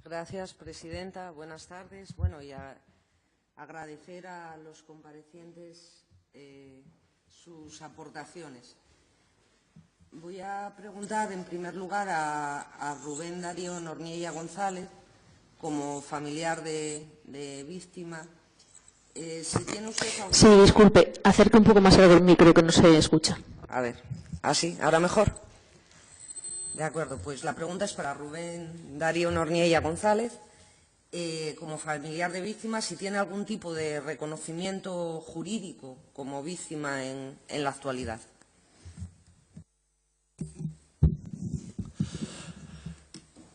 Gracias, presidenta. Buenas tardes. Bueno, y agradecer a los comparecientes sus aportaciones. Voy a preguntar, en primer lugar, a Rubén Darío Norniella González, como familiar de víctima. Si tiene usted... Sí, disculpe, acerque un poco más al micro que no se escucha. A ver, ¿así? ¿Ahora mejor? De acuerdo, pues la pregunta es para Rubén Darío Norniella González, como familiar de víctima, si tiene algún tipo de reconocimiento jurídico como víctima en la actualidad.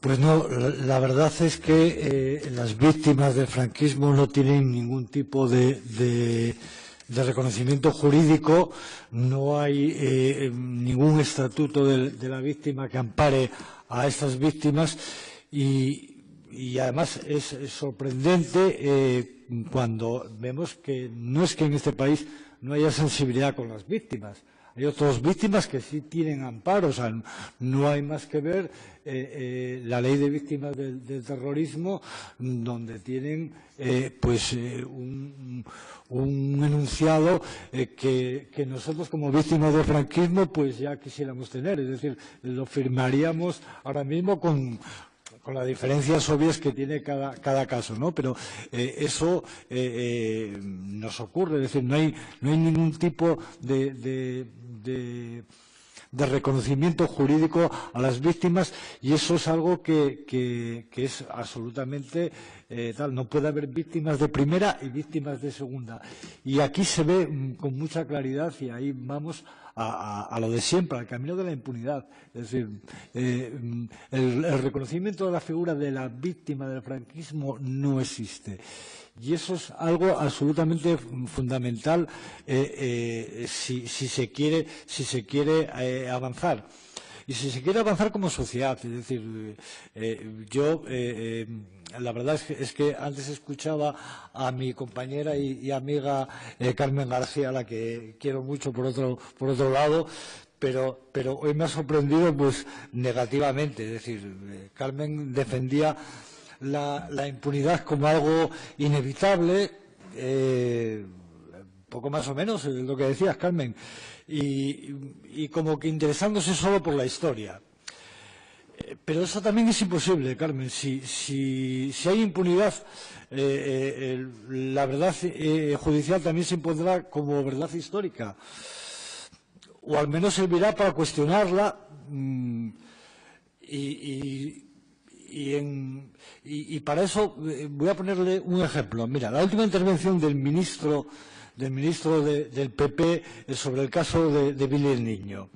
Pues no, la verdad es que las víctimas del franquismo no tienen ningún tipo de reconocimiento jurídico, no hay ningún estatuto de la víctima que ampare a estas víctimas y además es sorprendente cuando vemos que no es que en este país no haya sensibilidad con las víctimas. Hay otras víctimas que sí tienen amparo, o sea, no hay más que ver la ley de víctimas del terrorismo, donde tienen un enunciado que nosotros como víctimas del franquismo pues ya quisiéramos tener, es decir, lo firmaríamos ahora mismo con las diferencias obvias que tiene cada caso, ¿no? Pero eso nos ocurre, es decir, no hay ningún tipo de reconocimiento jurídico a las víctimas y eso es algo que es absolutamente tal. No puede haber víctimas de primera y víctimas de segunda. Y aquí se ve con mucha claridad y ahí vamos a lo de siempre, al camino de la impunidad. Es decir, el reconocimiento de la figura de la víctima del franquismo no existe. Y eso es algo absolutamente fundamental si se quiere avanzar. Y si se quiere avanzar como sociedad, es decir, la verdad es que antes escuchaba a mi compañera y amiga Carmen García, a la que quiero mucho por otro lado, pero hoy me ha sorprendido pues negativamente. Es decir, Carmen defendía la impunidad como algo inevitable, poco más o menos es lo que decías, Carmen, y como que interesándose solo por la historia. Pero eso también es imposible, Carmen. Si hay impunidad, la verdad judicial también se impondrá como verdad histórica, o al menos servirá para cuestionarla y para eso voy a ponerle un ejemplo. Mira, la última intervención del ministro del PP sobre el caso de Billy el Niño.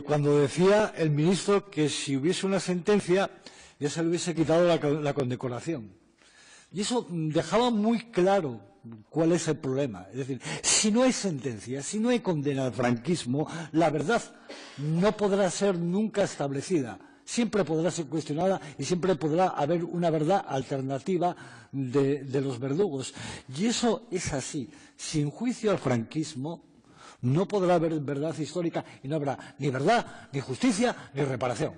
Cuando decía el ministro que si hubiese una sentencia ya se le hubiese quitado la condecoración. Y eso dejaba muy claro cuál es el problema. Es decir, si no hay sentencia, si no hay condena al franquismo, la verdad no podrá ser nunca establecida. Siempre podrá ser cuestionada y siempre podrá haber una verdad alternativa de los verdugos. Y eso es así. Sin juicio al franquismo no podrá haber verdad histórica y no habrá ni verdad, ni justicia, ni reparación.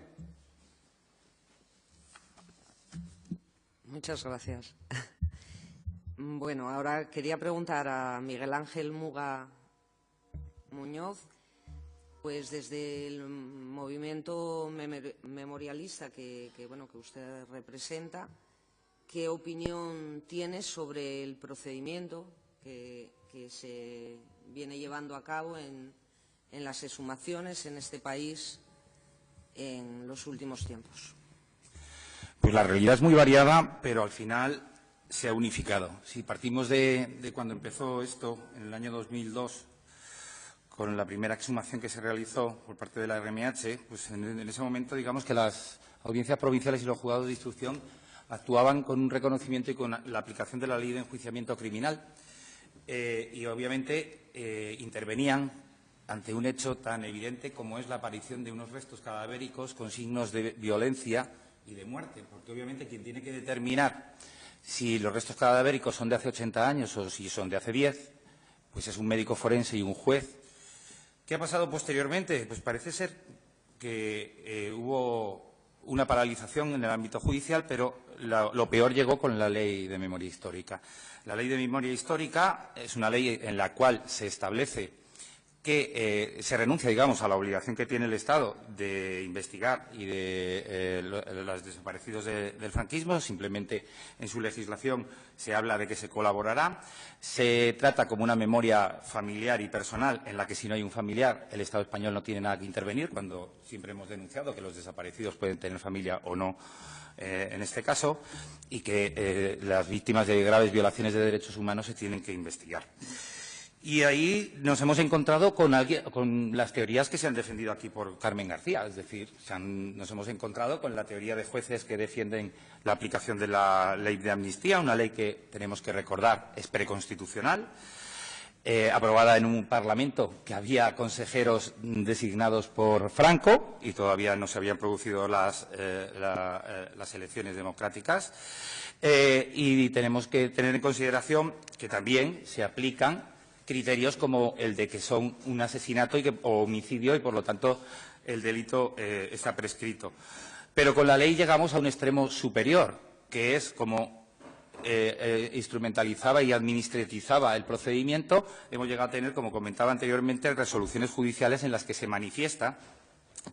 Muchas gracias. Bueno, ahora quería preguntar a Miguel Ángel Muga Muñoz, pues desde el movimiento memorialista que usted representa, ¿qué opinión tiene sobre el procedimiento que se viene llevando a cabo en las exhumaciones en este país en los últimos tiempos? Pues la realidad es muy variada, pero al final se ha unificado. Si partimos de cuando empezó esto, en el año 2002, con la primera exhumación que se realizó por parte de la RMH, pues en ese momento, digamos que las audiencias provinciales y los juzgados de instrucción actuaban con un reconocimiento y con la aplicación de la ley de enjuiciamiento criminal y, obviamente, intervenían ante un hecho tan evidente como es la aparición de unos restos cadavéricos con signos de violencia y de muerte, porque, obviamente, quien tiene que determinar si los restos cadavéricos son de hace 80 años o si son de hace 10, pues es un médico forense y un juez. ¿Qué ha pasado posteriormente? Pues parece ser que hubo una paralización en el ámbito judicial, pero lo peor llegó con la Ley de Memoria Histórica. La Ley de Memoria Histórica es una ley en la cual se establece que se renuncia, digamos, a la obligación que tiene el Estado de investigar y de los desaparecidos del franquismo. Simplemente en su legislación se habla de que se colaborará. Se trata como una memoria familiar y personal en la que, si no hay un familiar, el Estado español no tiene nada que intervenir, cuando siempre hemos denunciado que los desaparecidos pueden tener familia o no en este caso, y que las víctimas de graves violaciones de derechos humanos se tienen que investigar. Y ahí nos hemos encontrado con las teorías que se han defendido aquí por Carmen García. Es decir, nos hemos encontrado con la teoría de jueces que defienden la aplicación de la ley de amnistía, una ley que, tenemos que recordar, es preconstitucional, aprobada en un Parlamento que había consejeros designados por Franco y todavía no se habían producido las elecciones democráticas. Y tenemos que tener en consideración que también se aplican criterios como el de que son un asesinato o homicidio y, por lo tanto, el delito está prescrito. Pero con la ley llegamos a un extremo superior, que es como instrumentalizaba y administratizaba el procedimiento. Hemos llegado a tener, como comentaba anteriormente, resoluciones judiciales en las que se manifiesta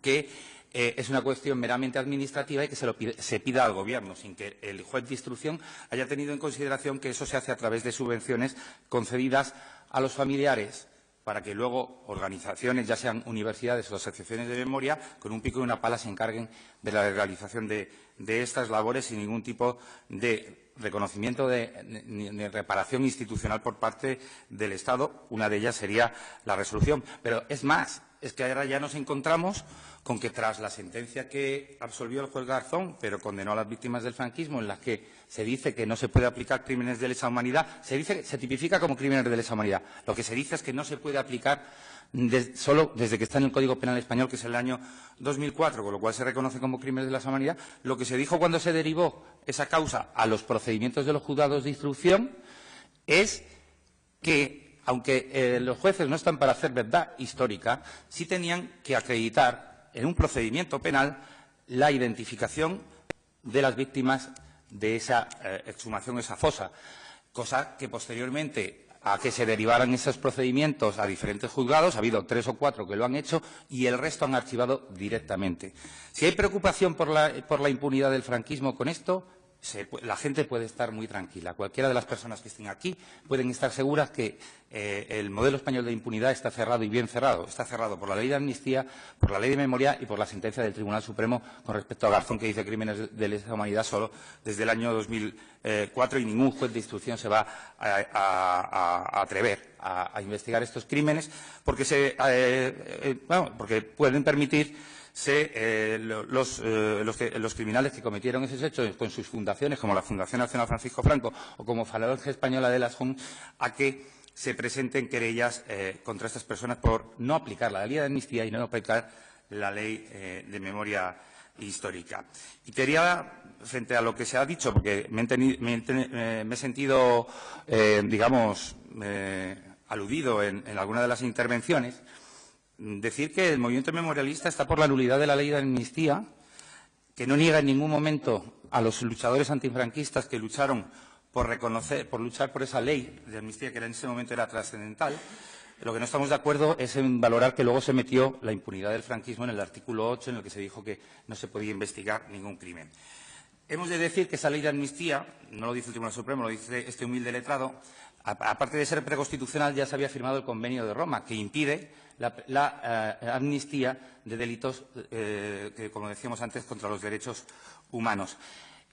que es una cuestión meramente administrativa y que se pida al Gobierno, sin que el juez de instrucción haya tenido en consideración que eso se hace a través de subvenciones concedidas a los familiares para que luego organizaciones, ya sean universidades o asociaciones de memoria, con un pico y una pala se encarguen de la realización de estas labores sin ningún tipo de reconocimiento de reparación institucional por parte del Estado. Una de ellas sería la resolución. Pero es más, es que ahora ya nos encontramos con que, tras la sentencia que absolvió el juez Garzón, pero condenó a las víctimas del franquismo, en la que se dice que no se puede aplicar crímenes de lesa humanidad, se tipifica como crímenes de lesa humanidad. Lo que se dice es que no se puede aplicar solo desde que está en el Código Penal español, que es el año 2004, con lo cual se reconoce como crímenes de lesa humanidad. Lo que se dijo cuando se derivó esa causa a los procedimientos de los juzgados de instrucción es que, aunque los jueces no están para hacer verdad histórica, sí tenían que acreditar en un procedimiento penal la identificación de las víctimas de esa exhumación, esa fosa, cosa que posteriormente a que se derivaran esos procedimientos a diferentes juzgados, ha habido 3 o 4 que lo han hecho y el resto han archivado directamente. Si hay preocupación por la impunidad del franquismo con esto, la gente puede estar muy tranquila. Cualquiera de las personas que estén aquí pueden estar seguras que el modelo español de impunidad está cerrado, y bien cerrado. Está cerrado por la ley de amnistía, por la ley de memoria y por la sentencia del Tribunal Supremo con respecto a Garzón, que dice crímenes de lesa humanidad solo desde el año 2004, y ningún juez de instrucción se va a atrever a investigar estos crímenes porque porque pueden permitir los criminales que cometieron esos hechos con sus fundaciones, como la Fundación Nacional Francisco Franco o como Falange Española de las JON, a que se presenten querellas contra estas personas por no aplicar la ley de amnistía y no aplicar la ley de memoria histórica. Y quería, frente a lo que se ha dicho, porque me he sentido, digamos, aludido en alguna de las intervenciones, decir que el movimiento memorialista está por la nulidad de la ley de amnistía, que no niega en ningún momento a los luchadores antifranquistas que lucharon por luchar por esa ley de amnistía, que en ese momento era trascendental. Lo que no estamos de acuerdo es en valorar que luego se metió la impunidad del franquismo en el artículo 8, en el que se dijo que no se podía investigar ningún crimen. Hemos de decir que esa ley de amnistía, no lo dice el Tribunal Supremo, lo dice este humilde letrado, aparte de ser preconstitucional, ya se había firmado el Convenio de Roma, que impide la amnistía de delitos, que, como decíamos antes, contra los derechos humanos.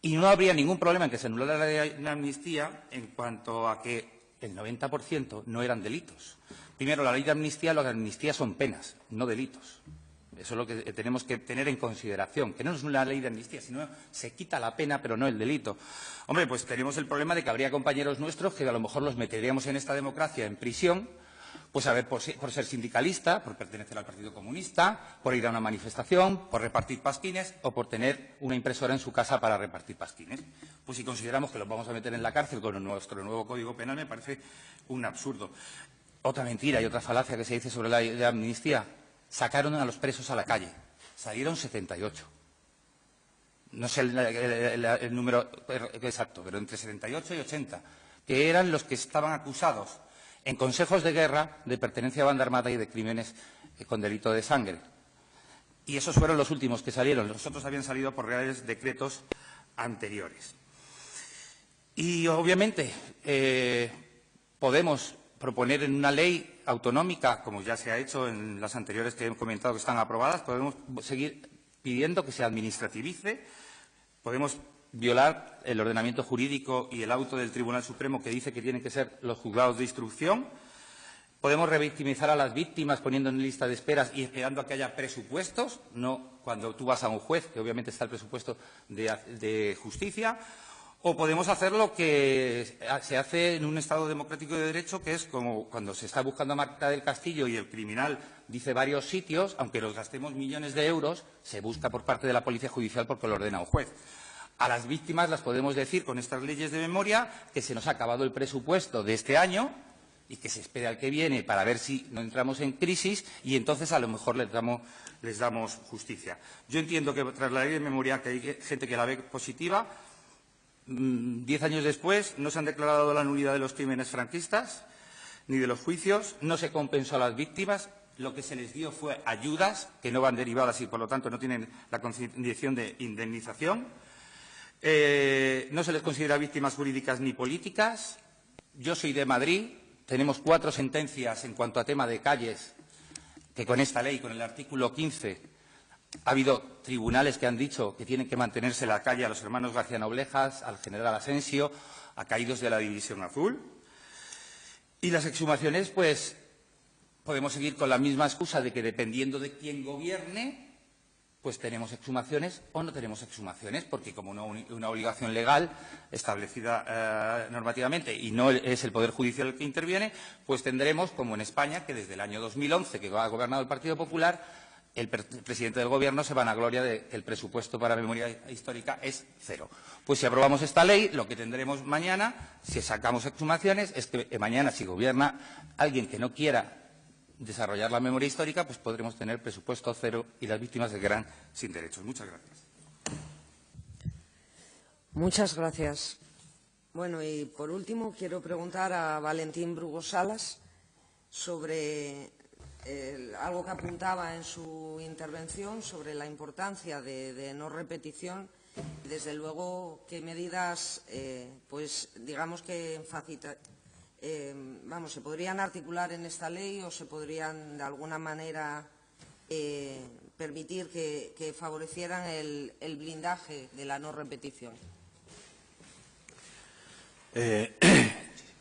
Y no habría ningún problema en que se anulara la amnistía en cuanto a que el 90% no eran delitos. Primero, la ley de amnistía, lo de amnistía son penas, no delitos. Eso es lo que tenemos que tener en consideración, que no es una ley de amnistía, sino se quita la pena, pero no el delito. Hombre, pues tenemos el problema de que habría compañeros nuestros que a lo mejor los meteríamos en esta democracia en prisión, pues a ver, por ser sindicalista, por pertenecer al Partido Comunista, por ir a una manifestación, por repartir pasquines o por tener una impresora en su casa para repartir pasquines. Pues si consideramos que los vamos a meter en la cárcel con nuestro nuevo Código Penal, me parece un absurdo. Otra mentira y otra falacia que se dice sobre la ley de amnistía: sacaron a los presos a la calle, salieron 78. no sé el número exacto, pero entre 78 y 80, que eran los que estaban acusados en consejos de guerra de pertenencia a banda armada y de crímenes con delito de sangre. Y esos fueron los últimos que salieron. Los otros habían salido por reales decretos anteriores. Y, obviamente, podemos proponer en una ley autonómica, como ya se ha hecho en las anteriores que he comentado que están aprobadas, podemos seguir pidiendo que se administrativice, podemos violar el ordenamiento jurídico y el auto del Tribunal Supremo que dice que tienen que ser los juzgados de instrucción. Podemos revictimizar a las víctimas poniendo en lista de esperas y esperando a que haya presupuestos, no cuando tú vas a un juez, que obviamente está el presupuesto de justicia. O podemos hacer lo que se hace en un Estado democrático de derecho, que es como cuando se está buscando a Marta del Castillo y el criminal dice varios sitios, aunque los gastemos millones de euros, se busca por parte de la Policía Judicial porque lo ordena un juez. A las víctimas las podemos decir con estas leyes de memoria que se nos ha acabado el presupuesto de este año y que se espere al que viene para ver si no entramos en crisis y entonces a lo mejor les damos justicia. Yo entiendo que tras la ley de memoria que hay gente que la ve positiva. 10 años después no se han declarado la nulidad de los crímenes franquistas ni de los juicios, no se compensó a las víctimas, lo que se les dio fue ayudas que no van derivadas y por lo tanto no tienen la condición de indemnización, no se les considera víctimas jurídicas ni políticas. Yo soy de Madrid, tenemos 4 sentencias en cuanto a tema de calles que con esta ley, con el artículo 15, ha habido tribunales que han dicho que tienen que mantenerse en la calle a los hermanos García Noblejas, al general Asensio, a caídos de la División Azul. Y las exhumaciones, pues, podemos seguir con la misma excusa de que dependiendo de quién gobierne, pues tenemos exhumaciones o no tenemos exhumaciones, porque como una obligación legal establecida normativamente y no es el Poder Judicial el que interviene, pues tendremos, como en España, que desde el año 2011, que ha gobernado el Partido Popular, el presidente del Gobierno se vanagloria de que el presupuesto para memoria histórica es 0. Pues si aprobamos esta ley, lo que tendremos mañana, si sacamos exhumaciones, es que mañana, si gobierna alguien que no quiera desarrollar la memoria histórica, pues podremos tener presupuesto 0 y las víctimas se quedarán sin derechos. Muchas gracias. Muchas gracias. Bueno, y por último quiero preguntar a Valentín Brugo Salas sobre algo que apuntaba en su intervención sobre la importancia de no repetición. Desde luego, qué medidas, pues digamos que se podrían articular en esta ley o se podrían de alguna manera permitir que favorecieran el blindaje de la no repetición.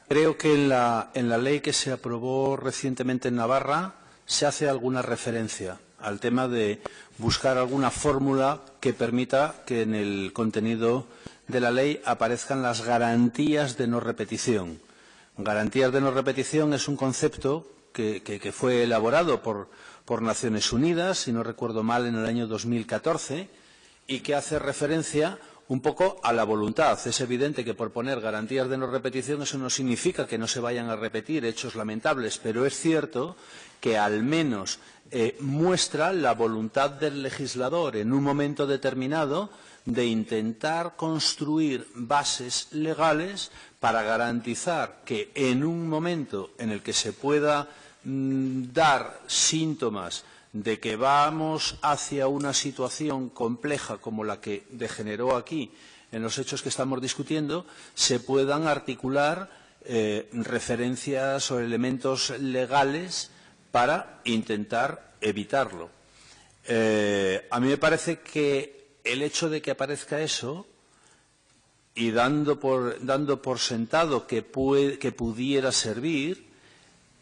Creo que en la ley que se aprobó recientemente en Navarra se hace alguna referencia al tema de buscar alguna fórmula que permita que en el contenido de la ley aparezcan las garantías de no repetición. Garantías de no repetición es un concepto que fue elaborado por Naciones Unidas, si no recuerdo mal, en el año 2014, y que hace referencia un poco a la voluntad. Es evidente que por poner garantías de no repetición eso no significa que no se vayan a repetir hechos lamentables, pero es cierto que al menos muestra la voluntad del legislador en un momento determinado de intentar construir bases legales para garantizar que en un momento en el que se pueda dar síntomas de que vamos hacia una situación compleja como la que degeneró aquí en los hechos que estamos discutiendo, se puedan articular referencias o elementos legales para intentar evitarlo. A mí me parece que el hecho de que aparezca eso y dando por sentado que pudiera servir,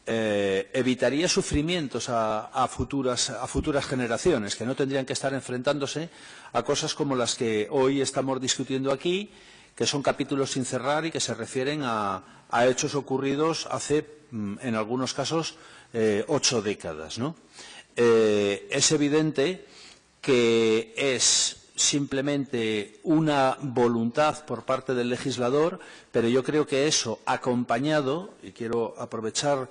evitaría sufrimientos a futuras generaciones, que no tendrían que estar enfrentándose a cosas como las que hoy estamos discutiendo aquí, que son capítulos sin cerrar y que se refieren a hechos ocurridos hace, en algunos casos, 8 décadas, ¿no? Es evidente que es simplemente una voluntad por parte del legislador, pero yo creo que eso acompañado, y quiero aprovechar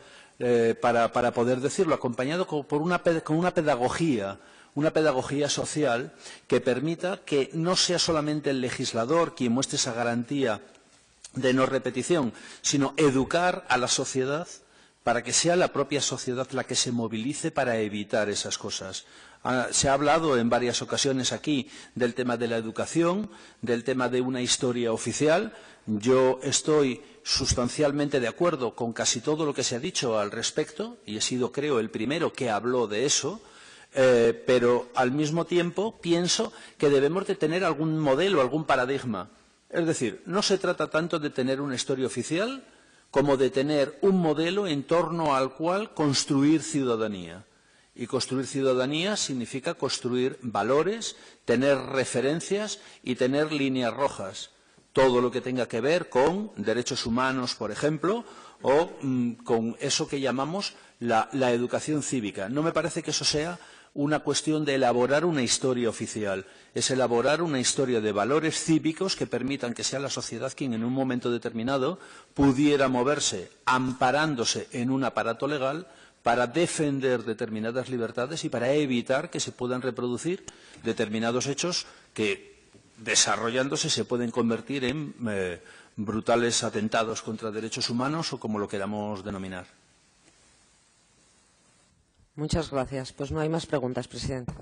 para poder decirlo, acompañado con una pedagogía una pedagogía social que permita que no sea solamente el legislador quien muestre esa garantía de no repetición, sino educar a la sociedad para que sea la propia sociedad la que se movilice para evitar esas cosas. Se ha hablado en varias ocasiones aquí del tema de la educación, del tema de una historia oficial. Yo estoy sustancialmente de acuerdo con casi todo lo que se ha dicho al respecto, y he sido, creo, el primero que habló de eso, pero al mismo tiempo pienso que debemos de tener algún modelo, algún paradigma. Es decir, no se trata tanto de tener una historia oficial como de tener un modelo en torno al cual construir ciudadanía. Y construir ciudadanía significa construir valores, tener referencias y tener líneas rojas. Todo lo que tenga que ver con derechos humanos, por ejemplo, o con eso que llamamos la educación cívica. No me parece que eso sea una cuestión de elaborar una historia oficial, es elaborar una historia de valores cívicos que permitan que sea la sociedad quien en un momento determinado pudiera moverse amparándose en un aparato legal para defender determinadas libertades y para evitar que se puedan reproducir determinados hechos que, desarrollándose, se pueden convertir en brutales atentados contra derechos humanos o como lo queramos denominar. Muchas gracias. Pues no hay más preguntas, presidente.